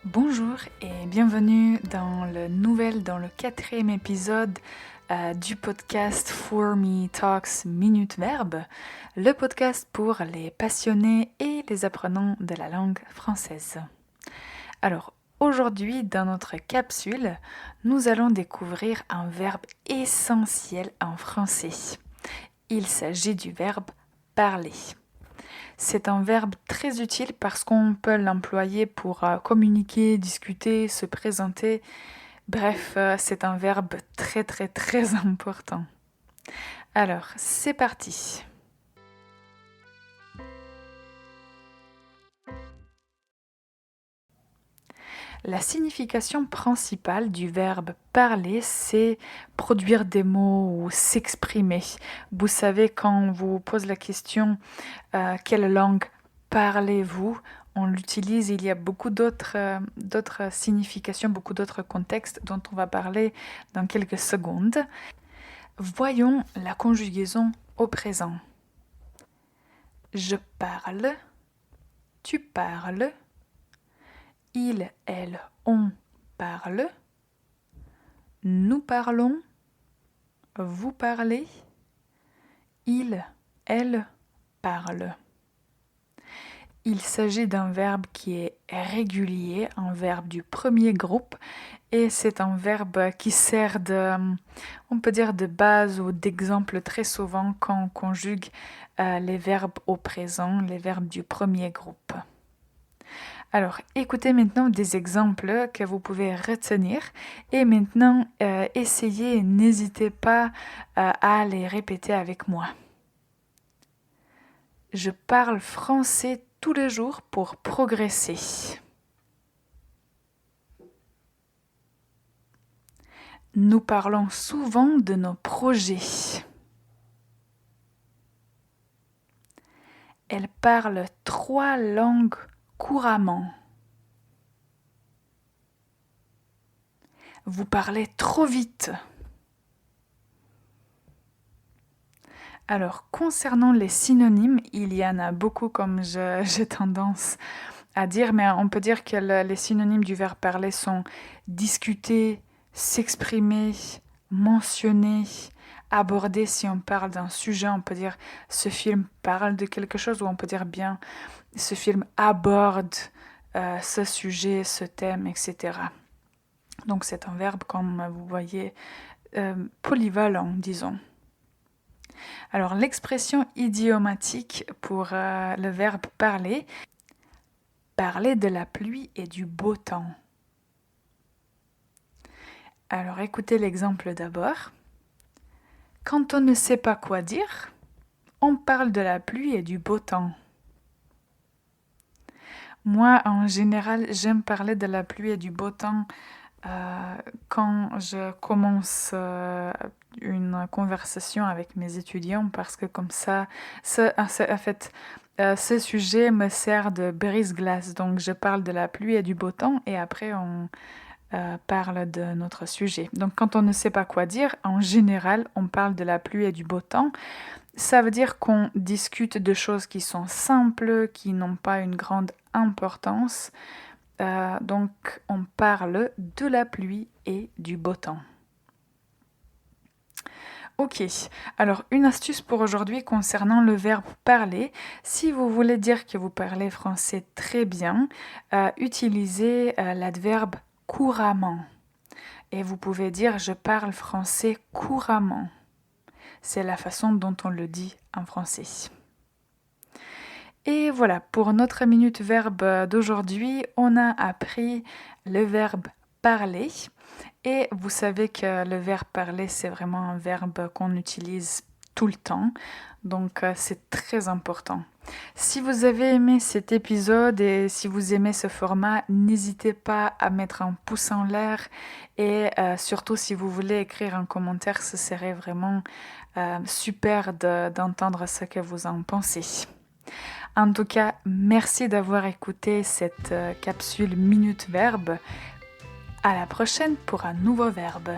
Bonjour et bienvenue dans le quatrième épisode du podcast For Me Talks Minute Verbe, le podcast pour les passionnés et les apprenants de la langue française. Alors, aujourd'hui, dans notre capsule, nous allons découvrir un verbe essentiel en français. Il s'agit du verbe parler. C'est un verbe très utile parce qu'on peut l'employer pour communiquer, discuter, se présenter. Bref, c'est un verbe très très très important. Alors, c'est parti. La signification principale du verbe parler, c'est produire des mots ou s'exprimer. Vous savez, quand on vous pose la question quelle langue parlez-vous, on l'utilise, il y a beaucoup d'autres significations, beaucoup d'autres contextes dont on va parler dans quelques secondes. Voyons la conjugaison au présent. Je parle, tu parles, il, elle, on parle, nous parlons, vous parlez, il, elle parle. Il s'agit d'un verbe qui est régulier, un verbe du premier groupe, et c'est un verbe qui sert on peut dire, de base ou d'exemple très souvent quand on conjugue les verbes au présent, les verbes du premier groupe. Alors, écoutez maintenant des exemples que vous pouvez retenir et maintenant essayez, n'hésitez pas à les répéter avec moi. Je parle français tous les jours pour progresser. Nous parlons souvent de nos projets. Elle parle 3 langues couramment. Vous parlez trop vite. Alors, concernant les synonymes, il y en a beaucoup comme j'ai tendance à dire, mais on peut dire que les synonymes du verbe parler sont discuter, s'exprimer, mentionner, aborder. Si on parle d'un sujet, on peut dire ce film parle de quelque chose, ou on peut dire bien ce film aborde ce sujet, ce thème, etc. Donc c'est un verbe, comme vous voyez, polyvalent, disons. Alors l'expression idiomatique pour le verbe parler de la pluie et du beau temps. Alors écoutez l'exemple d'abord. Quand on ne sait pas quoi dire, on parle de la pluie et du beau temps. Moi, en général, j'aime parler de la pluie et du beau temps quand je commence une conversation avec mes étudiants, parce que comme ça, en fait, ce sujet me sert de brise-glace. Donc, je parle de la pluie et du beau temps et après, on parle de notre sujet. Donc, quand on ne sait pas quoi dire, en général, on parle de la pluie et du beau temps. Ça veut dire qu'on discute de choses qui sont simples, qui n'ont pas une grande importance. Donc, on parle de la pluie et du beau temps. Ok, alors une astuce pour aujourd'hui concernant le verbe parler. Si vous voulez dire que vous parlez français très bien, utilisez l'adverbe couramment. Et vous pouvez dire je parle français couramment. C'est la façon dont on le dit en français. Et voilà, pour notre minute verbe d'aujourd'hui, on a appris le verbe parler. Et vous savez que le verbe parler, c'est vraiment un verbe qu'on utilise tout le temps. Donc, c'est très important. Si vous avez aimé cet épisode et si vous aimez ce format, n'hésitez pas à mettre un pouce en l'air. Et surtout, si vous voulez écrire un commentaire, ce serait vraiment super d'entendre ce que vous en pensez. En tout cas, merci d'avoir écouté cette capsule Minute Verbe. À la prochaine pour un nouveau verbe.